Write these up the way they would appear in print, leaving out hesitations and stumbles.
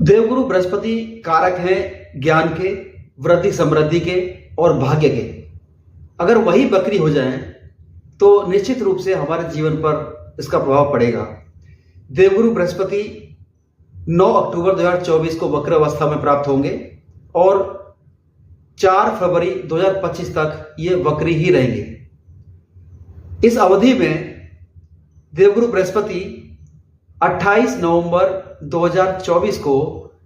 देवगुरु बृहस्पति कारक हैं ज्ञान के, वृद्धि समृद्धि के और भाग्य के। अगर वही वक्री हो जाएं तो निश्चित रूप से हमारे जीवन पर इसका प्रभाव पड़ेगा। देवगुरु बृहस्पति 9 अक्टूबर 2024 को वक्र अवस्था में प्राप्त होंगे और 4 फरवरी 2025 तक ये वक्री ही रहेंगे। इस अवधि में देवगुरु बृहस्पति 28 नवंबर 2024 को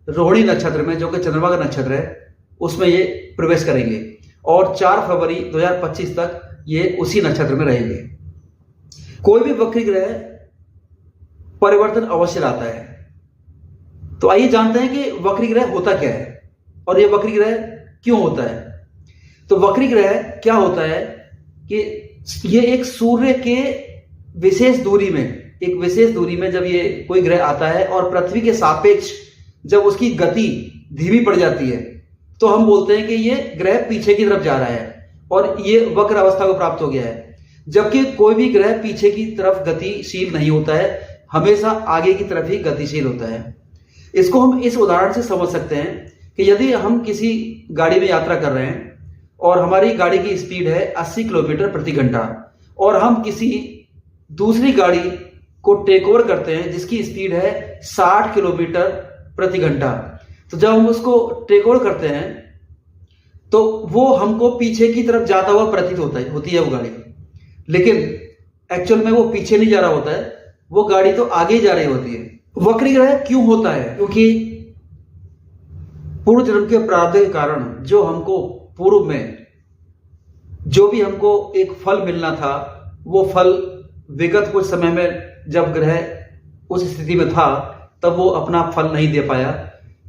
रोहिणी नक्षत्र में, जो कि चंद्रमा का नक्षत्र है, उसमें ये प्रवेश करेंगे और 4 फरवरी 2025 तक ये उसी नक्षत्र में रहेंगे। कोई भी वक्री ग्रह परिवर्तन अवश्य लाता है। तो आइए जानते हैं कि वक्री ग्रह होता क्या है और ये वक्री ग्रह क्यों होता है। तो वक्री ग्रह क्या होता है कि ये एक सूर्य के विशेष दूरी में जब ये कोई ग्रह आता है और पृथ्वी के सापेक्ष जब उसकी गति धीमी पड़ जाती है तो हम बोलते हैं कि ये ग्रह पीछे की तरफ जा रहा है और ये वक्र अवस्था को प्राप्त हो गया है। जबकि कोई भी ग्रह पीछे की तरफ गतिशील नहीं होता है, हमेशा आगे की तरफ ही गतिशील होता है। इसको हम इस उदाहरण से समझ सकते हैं कि यदि हम किसी गाड़ी में यात्रा कर रहे हैं और हमारी गाड़ी की स्पीड है 80 किलोमीटर प्रति घंटा और हम किसी दूसरी गाड़ी को टेक ओवर करते हैं जिसकी स्पीड है 60 किलोमीटर प्रति घंटा, तो जब हम उसको टेक ओवर करते हैं तो वो हमको पीछे की तरफ जाता हुआ प्रतीत होती है वो गाड़ी, लेकिन एक्चुअल में वो पीछे नहीं जा रहा होता है, वो गाड़ी तो आगे ही जा रही होती है। वक्री ग्रह क्यों होता है? क्योंकि पूर्व जन्म के प्रारब्ध के कारण जो हमको पूर्व में जो भी हमको एक फल मिलना था, वो फल विगत कुछ समय में जब ग्रह उस स्थिति में था तब वो अपना फल नहीं दे पाया।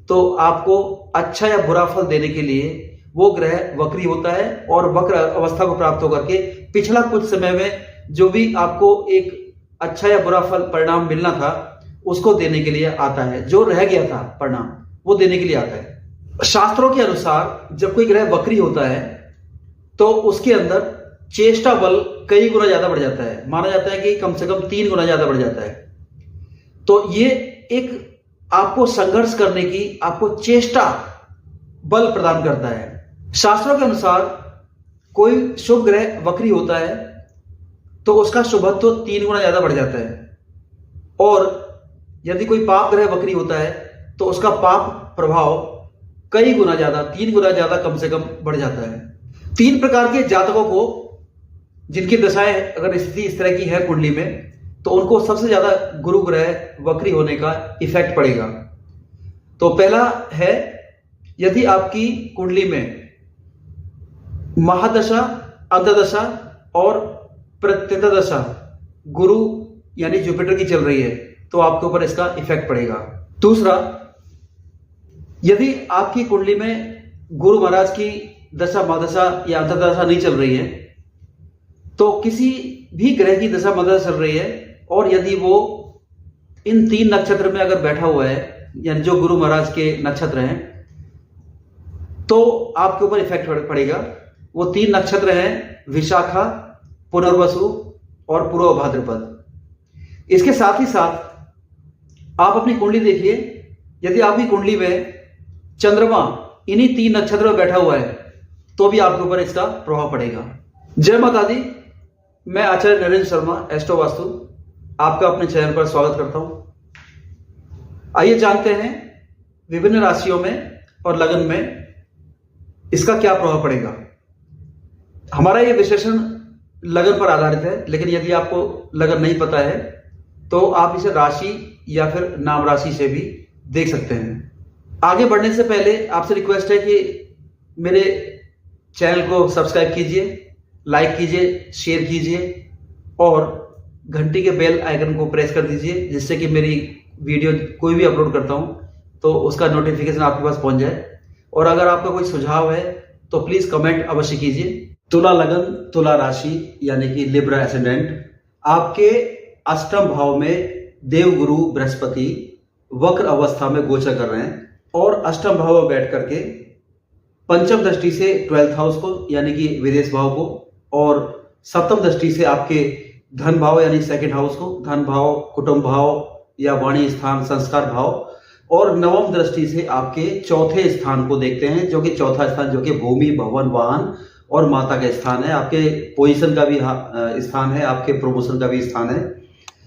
तो आपको अच्छा या बुरा फल देने के लिए वो ग्रह वक्री होता है और वक्र अवस्था को प्राप्त होकर के पिछला कुछ समय में जो भी आपको एक अच्छा या बुरा फल परिणाम मिलना था उसको देने के लिए आता है, जो रह गया था परिणाम वो देने के लिए आता है। शास्त्रों के अनुसार जब कोई ग्रह वक्री होता है तो उसके अंदर चेष्टा बल कई गुना ज्यादा बढ़ जाता है। माना जाता है कि कम से कम 3 गुना ज्यादा बढ़ जाता है। तो ये एक आपको संघर्ष करने की, आपको चेष्टा बल प्रदान करता है। शास्त्रों के अनुसार कोई शुभ ग्रह वक्री होता है तो उसका शुभत्व तो 3 गुना ज्यादा बढ़ जाता है और यदि कोई पाप ग्रह वक्री होता है तो उसका पाप प्रभाव कई गुना ज्यादा, 3 गुना ज्यादा कम से कम बढ़ जाता है। 3 प्रकार के जातकों को जिनकी दशाएं अगर स्थिति इस तरह की है कुंडली में तो उनको सबसे ज्यादा गुरु ग्रह वक्री होने का इफेक्ट पड़ेगा। तो पहला है, यदि आपकी कुंडली में महादशा, अंतदशा और प्रत्येता दशा गुरु यानी जुपिटर की चल रही है तो आपके ऊपर इसका इफेक्ट पड़ेगा। दूसरा, यदि आपकी कुंडली में गुरु महाराज की दशा, महादशा या अंतदशा नहीं चल रही है तो किसी भी ग्रह की दशा महादशा चल रही है और यदि वो इन 3 नक्षत्र में अगर बैठा हुआ है यानी जो गुरु महाराज के नक्षत्र हैं तो आपके ऊपर इफेक्ट पड़ेगा। वो 3 नक्षत्र हैं विशाखा, पुनर्वसु और पूर्व भाद्रपद। इसके साथ ही साथ आप अपनी कुंडली देखिए, यदि आपकी कुंडली में चंद्रमा इन्हीं 3 नक्षत्रों में बैठा हुआ है तो भी आपके ऊपर इसका प्रभाव पड़ेगा। जय माता दी। मैं आचार्य नरेंद्र शर्मा, एस्ट्रो वास्तु, आपका अपने चैनल पर स्वागत करता हूं। आइए जानते हैं विभिन्न राशियों में और लगन में इसका क्या प्रभाव पड़ेगा। हमारा यह विश्लेषण लगन पर आधारित है, लेकिन यदि आपको लगन नहीं पता है तो आप इसे राशि या फिर नाम राशि से भी देख सकते हैं। आगे बढ़ने से पहले आपसे रिक्वेस्ट है कि मेरे चैनल को सब्सक्राइब कीजिए, लाइक कीजिए, शेयर कीजिए और घंटी के बेल आइकन को प्रेस कर दीजिए, जिससे कि मेरी वीडियो कोई भी अपलोड करता हूं तो उसका नोटिफिकेशन आपके पास पहुंच जाए। और अगर आपका कोई सुझाव है तो प्लीज कमेंट अवश्य कीजिए। तुला लगन, तुला राशि यानी कि लिब्रा एसेंडेंट, आपके अष्टम भाव में देवगुरु बृहस्पति वक्र अवस्था में गोचर कर रहे हैं और अष्टम भाव में बैठ करके पंचम दृष्टि से 12th हाउस को यानी कि विदेश भाव को और सप्तम दृष्टि से आपके धन भाव यानी सेकंड हाउस को, धन भाव, कुटुंब भाव या वाणी स्थान, संस्कार भाव और नवम दृष्टि से आपके चौथे स्थान को देखते हैं, जो कि चौथा स्थान जो कि भूमि, भवन, वाहन और माता का स्थान है। आपके पोजीशन का भी स्थान है, आपके प्रमोशन का भी स्थान है।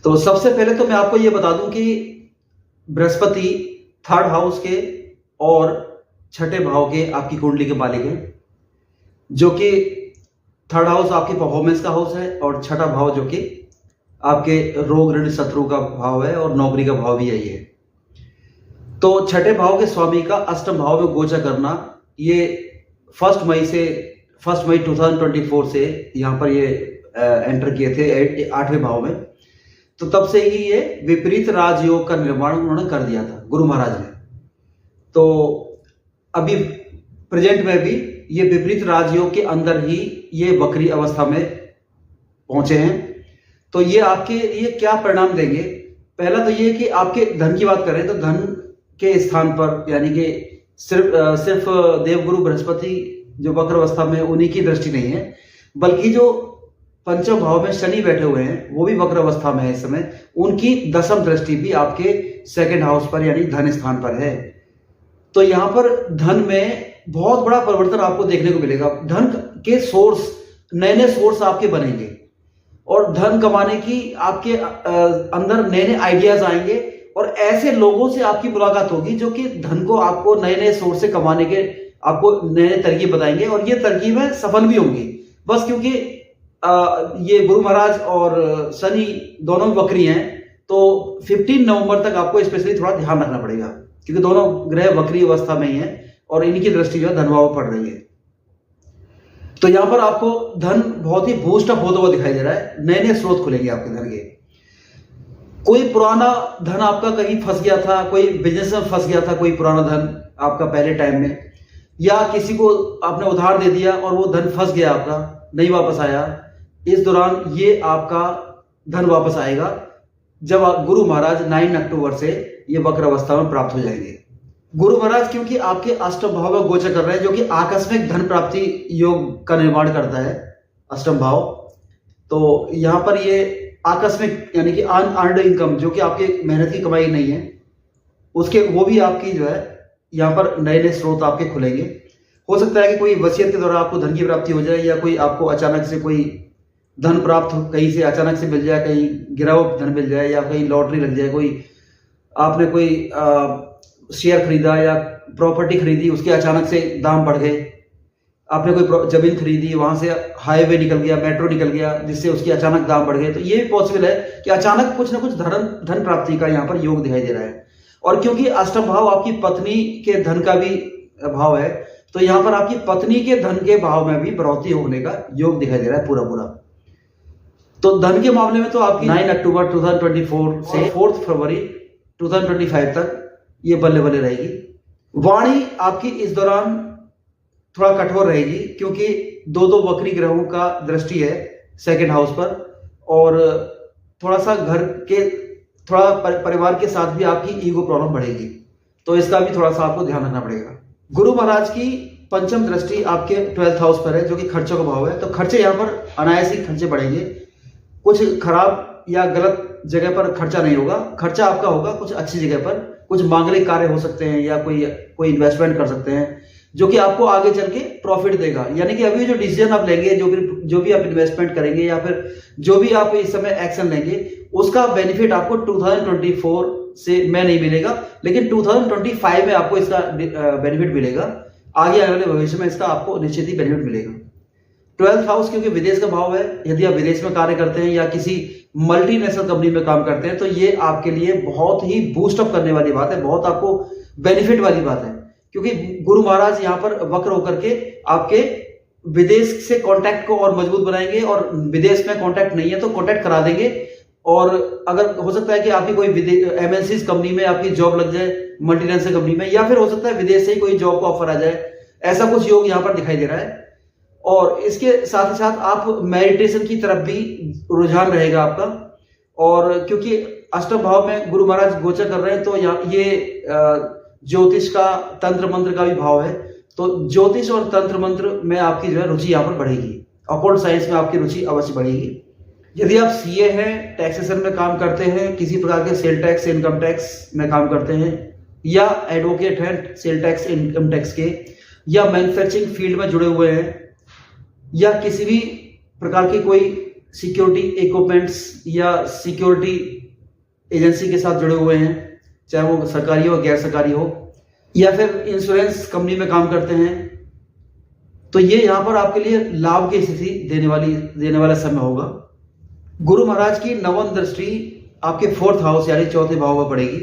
तो सबसे पहले तो मैं आपको ये बता दूं कि बृहस्पति थर्ड हाउस के और छठे भाव के आपकी कुंडली के मालिक है, जो कि थर्ड हाउस आपकी परफॉर्मेंस का हाउस है और छठा भाव जो कि आपके रोग ऋण शत्रु का भाव है और नौकरी का भाव भी यही है। तो छठे भाव के स्वामी का अष्टम भाव में गोचर करना, ये 1 मई 2024 से यहाँ पर ये एंटर किए थे 8वें भाव में। तो तब से ही ये विपरीत राजयोग का निर्माण उन्होंने कर दिया था गुरु महाराज ने। तो अभी प्रेजेंट में भी ये विपरीत राजयोग के अंदर ही ये वक्री अवस्था में पहुंचे हैं। तो ये आपके लिए क्या परिणाम देंगे? पहला तो ये कि आपके धन की बात करें तो धन के स्थान पर, यानी कि सिर्फ देवगुरु बृहस्पति जो वक्र अवस्था में, उन्हीं की दृष्टि नहीं है, बल्कि जो पंचम भाव में शनि बैठे हुए हैं वो भी वक्र अवस्था में है इस समय, उनकी दसम दृष्टि भी आपके सेकंड हाउस पर यानी धन स्थान पर है। तो यहां पर धन में बहुत बड़ा परिवर्तन आपको देखने को मिलेगा। धन के सोर्स, नए नए सोर्स आपके बनेंगे और धन कमाने की आपके अंदर नए नए आइडियाज आएंगे और ऐसे लोगों से आपकी मुलाकात होगी जो कि धन को आपको नए नए सोर्स से कमाने के आपको नए नए तरकीब बताएंगे और ये तरकीबें सफल भी होंगी। बस क्योंकि ये गुरु महाराज और शनि दोनों वक्री हैं, तो 15 नवंबर तक आपको स्पेशली थोड़ा ध्यान रखना पड़ेगा, क्योंकि दोनों ग्रह वक्री अवस्था में ही हैं और इनकी दृष्टि जो है धनभाव पड़ रही है। तो यहां पर आपको धन बहुत ही बूस्ट अप होता हुआ दिखाई दे रहा है, नए नए स्रोत खुलेंगे आपके धन के। कोई पुराना धन आपका कहीं फंस गया था, कोई बिजनेस में फंस गया था, कोई पुराना धन आपका पहले टाइम में, या किसी को आपने उधार दे दिया और वो धन फंस गया आपका, नहीं वापस आया, इस दौरान ये आपका धन वापस आएगा जब गुरु महाराज 9 अक्टूबर से ये वक्र अवस्था में प्राप्त हो जाएंगे। गुरु महाराज क्योंकि आपके अष्टम भाव में गोचर कर रहे हैं, जो कि आकस्मिक धन प्राप्ति योग का निर्माण करता है अष्टम भाव, तो यहां पर ये आकस्मिक यानी कि अनअर्न्ड इनकम, जो कि आपके मेहनत की कमाई नहीं है, उसके वो भी आपकी जो है यहाँ पर नए नए स्रोत आपके खुलेंगे। हो सकता है कि कोई वसीयत के द्वारा आपको धन की प्राप्ति हो जाए, या कोई आपको अचानक से कोई धन प्राप्त कहीं से अचानक से मिल जाए, कहीं गिरा हुआ धन मिल जाए, या कहीं लॉटरी लग जाए, कोई आपने कोई शेयर खरीदा या प्रॉपर्टी खरीदी, उसके अचानक से दाम बढ़ गए, आपने कोई जमीन खरीदी, वहां से हाईवे निकल गया, मेट्रो निकल गया, जिससे उसकी अचानक दाम बढ़ गए, तो ये भी पॉसिबल है कि अचानक कुछ ना कुछ धन प्राप्ति का यहाँ पर योग दिखाई दे रहा है। और क्योंकि अष्टम भाव आपकी पत्नी के धन का भी भाव है, तो यहाँ पर आपकी पत्नी के धन के भाव में भी बढ़ोतरी होने का योग दिखाई दे रहा है पूरा। तो धन के मामले में तो आपकी 9 अक्टूबर 2024 से 4 फरवरी 2025 तक ये बल्ले बल्ले रहेगी। वाणी आपकी इस दौरान थोड़ा कठोर रहेगी, क्योंकि दो वक्री ग्रहों का दृष्टि है सेकंड हाउस पर, और थोड़ा सा घर के थोड़ा परिवार के साथ भी आपकी ईगो प्रॉब्लम बढ़ेगी, तो इसका भी थोड़ा सा आपको ध्यान रखना पड़ेगा। गुरु महाराज की पंचम दृष्टि आपके 12th हाउस पर है, जो कि खर्चों का भाव है, तो खर्चे यहाँ पर अनायास ही खर्चे बढ़ेंगे। कुछ खराब या गलत जगह पर खर्चा नहीं होगा, खर्चा आपका होगा कुछ अच्छी जगह पर, कुछ मांगलिक कार्य हो सकते हैं या कोई इन्वेस्टमेंट कर सकते हैं जो कि आपको आगे चल के प्रॉफिट देगा। यानी कि अभी जो डिसीजन आप लेंगे, जो भी आप इन्वेस्टमेंट करेंगे या फिर जो भी आप इस समय एक्शन लेंगे, उसका बेनिफिट आपको 2024 से में नहीं मिलेगा, लेकिन 2025 में आपको इसका बेनिफिट मिलेगा। आगे आने वाले भविष्य में इसका आपको निश्चित ही बेनिफिट मिलेगा। 12th हाउस क्योंकि विदेश का भाव है, यदि आप विदेश में कार्य करते हैं या किसी मल्टीनेशनल कंपनी में काम करते हैं, तो ये आपके लिए बहुत ही बूस्टअप करने वाली बात है, बहुत आपको बेनिफिट वाली बात है, क्योंकि गुरु महाराज यहाँ पर वक्र होकर के आपके विदेश से कॉन्टैक्ट को और मजबूत बनाएंगे, और विदेश में कॉन्टैक्ट नहीं है तो कॉन्टैक्ट करा देंगे। और अगर हो सकता है कि आपकी कोई MNCs कंपनी में आपकी जॉब लग जाए, मल्टीनेशनल कंपनी में, या फिर हो सकता है विदेश से ही कोई जॉब का ऑफर आ जाए, ऐसा कुछ योग यहाँ पर दिखाई दे रहा है। और इसके साथ ही साथ आप मेडिटेशन की तरफ भी रुझान रहेगा आपका, और क्योंकि अष्टम भाव में गुरु महाराज गोचर कर रहे हैं, तो ये ज्योतिष का, तंत्र मंत्र का भी भाव है, तो ज्योतिष और तंत्र मंत्र में आपकी जो है रुचि यहाँ पर बढ़ेगी, ऑकल्ट साइंस में आपकी रुचि अवश्य बढ़ेगी। यदि आप CA हैं, टैक्सेशन में काम करते हैं, किसी प्रकार के सेल टैक्स, इनकम टैक्स में काम करते हैं, या एडवोकेट हैं सेल टैक्स इनकम टैक्स के, या मैन्युफैक्चरिंग फील्ड में जुड़े हुए हैं, या किसी भी प्रकार की कोई सिक्योरिटी इक्विपमेंट्स या सिक्योरिटी एजेंसी के साथ जुड़े हुए हैं, चाहे वो सरकारी हो गैर सरकारी हो, या फिर इंश्योरेंस कंपनी में काम करते हैं, तो ये यहाँ पर आपके लिए लाभ की स्थिति देने वाला समय होगा। गुरु महाराज की नवम दृष्टि आपके 4th हाउस यानी चौथे भाव में पड़ेगी।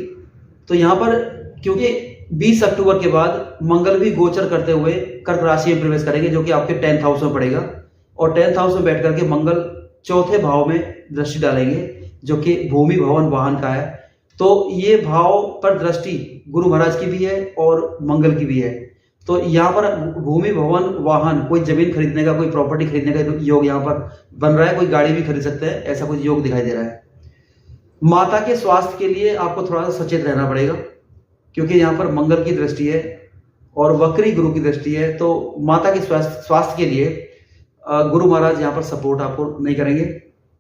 तो यहाँ पर क्योंकि 20 अक्टूबर के बाद मंगल भी गोचर करते हुए कर्क राशि में प्रवेश करेंगे, जो कि आपके 10th हाउस में पड़ेगा, और 10th हाउस में बैठ करके मंगल चौथे भाव में दृष्टि डालेंगे, जो कि भूमि भवन वाहन का है। तो ये भाव पर दृष्टि गुरु महाराज की भी है और मंगल की भी है। तो यहाँ पर भूमि भवन वाहन, कोई जमीन खरीदने का, कोई प्रॉपर्टी खरीदने का योग यहाँ पर बन रहा है, कोई गाड़ी भी खरीद सकते हैं, ऐसा कुछ योग दिखाई दे रहा है। माता के स्वास्थ्य के लिए आपको थोड़ा सा सचेत रहना पड़ेगा, क्योंकि यहाँ पर मंगल की दृष्टि है और वक्री गुरु की दृष्टि है। तो माता के स्वास्थ्य के लिए गुरु महाराज यहाँ पर सपोर्ट आपको नहीं करेंगे।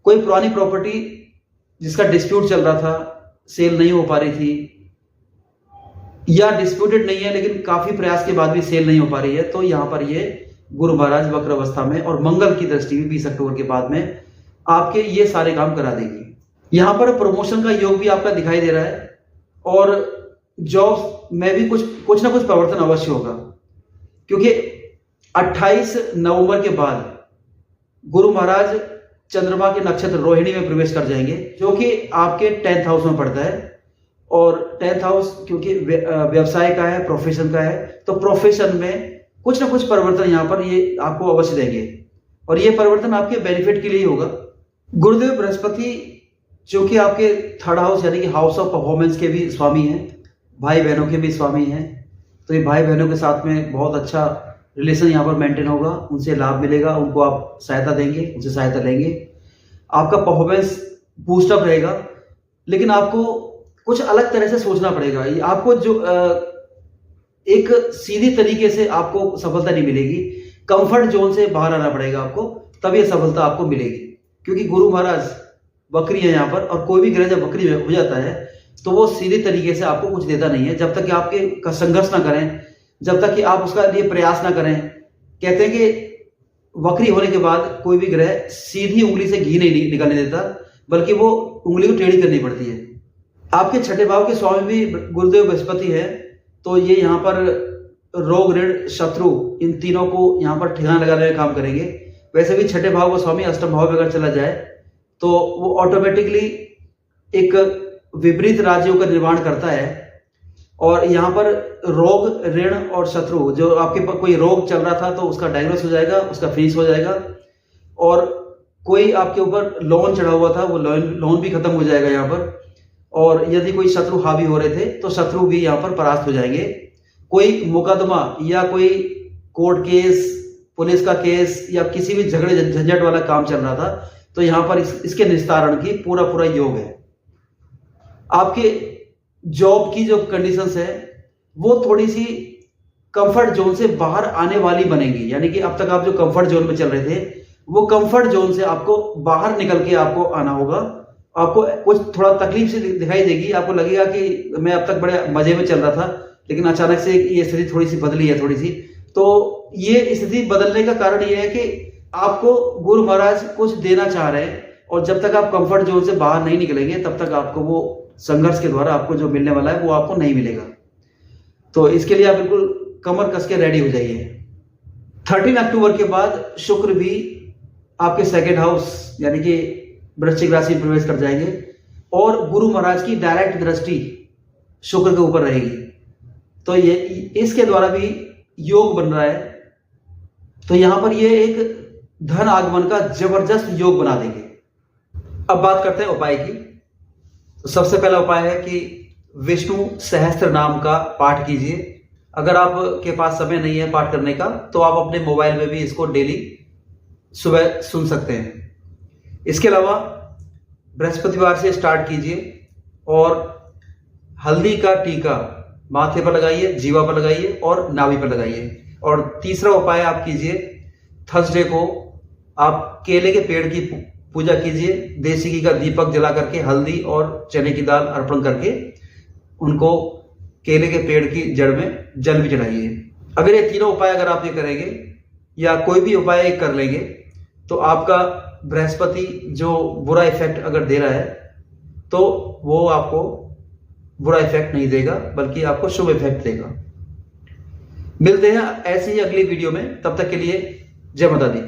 कोई पुरानी प्रॉपर्टी जिसका डिस्प्यूट चल रहा था, सेल नहीं हो पा रही थी, या डिस्प्यूटेड नहीं है लेकिन काफी प्रयास के बाद भी सेल नहीं हो पा रही है, तो यहाँ पर ये गुरु महाराज वक्र अवस्था में और मंगल की दृष्टि भी 20 अक्टूबर के बाद में आपके ये सारे काम करा देगी। यहाँ पर प्रमोशन का योग भी आपका दिखाई दे रहा है, और जॉब में भी कुछ ना कुछ परिवर्तन अवश्य होगा, क्योंकि 28 नवंबर के बाद गुरु महाराज चंद्रमा के नक्षत्र रोहिणी में प्रवेश कर जाएंगे, जो कि आपके 10th हाउस में पड़ता है। और 10th हाउस क्योंकि व्यवसाय का है, प्रोफेशन का है, तो प्रोफेशन में कुछ ना कुछ परिवर्तन यहाँ पर ये आपको अवश्य देंगे, और ये परिवर्तन आपके बेनिफिट के लिए होगा। गुरुदेव बृहस्पति जो कि आपके 3rd हाउस यानी कि हाउस ऑफ परफॉर्मेंस के भी स्वामी हैं, भाई बहनों के भी स्वामी हैं, तो ये भाई बहनों के साथ में बहुत अच्छा रिलेशन यहाँ पर मेंटेन होगा, उनसे लाभ मिलेगा, उनको आप सहायता देंगे, उनसे सहायता लेंगे, आपका परफॉर्मेंस बूस्टअप रहेगा। लेकिन आपको कुछ अलग तरह से सोचना पड़ेगा। आपको जो एक सीधी तरीके से आपको सफलता नहीं मिलेगी, कंफर्ट जोन से बाहर आना पड़ेगा आपको, तब ये सफलता आपको मिलेगी। क्योंकि गुरु महाराज वक्री है यहाँ पर, और कोई भी ग्रह जब वक्री हो जाता है तो वो सीधे तरीके से आपको कुछ देता नहीं है, जब तक कि आपके संघर्ष ना करें, जब तक कि आप उसका लिए प्रयास ना करें। कहते हैं कि वक्री होने के बाद कोई भी ग्रह सीधी उंगली से घी नहीं निकलने देता, बल्कि वो उंगली को टेढ़ी करनी पड़ती है। आपके 6ठे भाव के स्वामी भी गुरुदेव बृहस्पति है, तो ये यहाँ पर रोग, ऋण, शत्रु, इन तीनों को यहाँ पर ठिकाना लगाने में काम करेंगे। वैसे भी 6ठे भाव का स्वामी अष्टम भाव में अगर चला जाए तो वो ऑटोमेटिकली एक विपरीत राज्यों का निर्माण करता है, और यहाँ पर रोग, ऋण और शत्रु, जो आपके पास कोई रोग चल रहा था तो उसका डायग्नोस हो जाएगा, उसका फिनिश हो जाएगा, और कोई आपके ऊपर लोन चढ़ा हुआ था वो लोन भी खत्म हो जाएगा यहाँ पर, और यदि कोई शत्रु हावी हो रहे थे तो शत्रु भी यहाँ पर परास्त हो जाएंगे। कोई मुकदमा या कोई कोर्ट केस, पुलिस का केस या किसी भी झगड़े झंझट वाला काम चल रहा था तो यहाँ पर इसके निस्तारण की पूरा योग है। आपके जॉब की जो कंडीशंस है वो थोड़ी सी कंफर्ट जोन से बाहर आने वाली बनेगी, यानी कि अब तक आप जो कंफर्ट जोन में चल रहे थे वो कंफर्ट जोन से आपको बाहर निकल के आपको आना होगा। आपको कुछ थोड़ा तकलीफ से दिखाई देगी, आपको लगेगा कि मैं अब तक बड़े मजे में चल रहा था लेकिन अचानक से ये स्थिति थोड़ी सी बदली है थोड़ी सी। तो ये स्थिति बदलने का कारण ये है कि आपको गुरु महाराज कुछ देना चाह रहे हैं, और जब तक आप कंफर्ट जोन से बाहर नहीं निकलेंगे तब तक आपको वो संघर्ष के द्वारा आपको जो मिलने वाला है वो आपको नहीं मिलेगा। तो इसके लिए आप बिल्कुल कमर कस के रेडी हो जाइए। 13 अक्टूबर के बाद शुक्र भी आपके 2nd हाउस यानी कि वृश्चिक राशि में प्रवेश कर जाएंगे, और गुरु महाराज की डायरेक्ट दृष्टि शुक्र के ऊपर रहेगी, तो ये इसके द्वारा भी योग बन रहा है। तो यहां पर ये एक धन आगमन का जबरदस्त योग बना देंगे। अब बात करते हैं उपाय की। तो सबसे पहला उपाय है कि विष्णु सहस्त्र नाम का पाठ कीजिए। अगर आपके पास समय नहीं है पाठ करने का तो आप अपने मोबाइल में भी इसको डेली सुबह सुन सकते हैं। इसके अलावा बृहस्पतिवार से स्टार्ट कीजिए, और हल्दी का टीका माथे पर लगाइए, जीवा पर लगाइए और नाभि पर लगाइए। और तीसरा उपाय आप कीजिए, थर्सडे को आप केले के पेड़ की पूजा कीजिए, देसी घी का दीपक जला करके हल्दी और चने की दाल अर्पण करके उनको केले के पेड़ की जड़ में जल भी चढ़ाइए। अगर ये तीनों उपाय अगर आप ये करेंगे या कोई भी उपाय कर लेंगे तो आपका बृहस्पति जो बुरा इफेक्ट अगर दे रहा है तो वो आपको बुरा इफेक्ट नहीं देगा, बल्कि आपको शुभ इफेक्ट देगा। मिलते हैं ऐसी ही अगली वीडियो में, तब तक के लिए जय माता दी।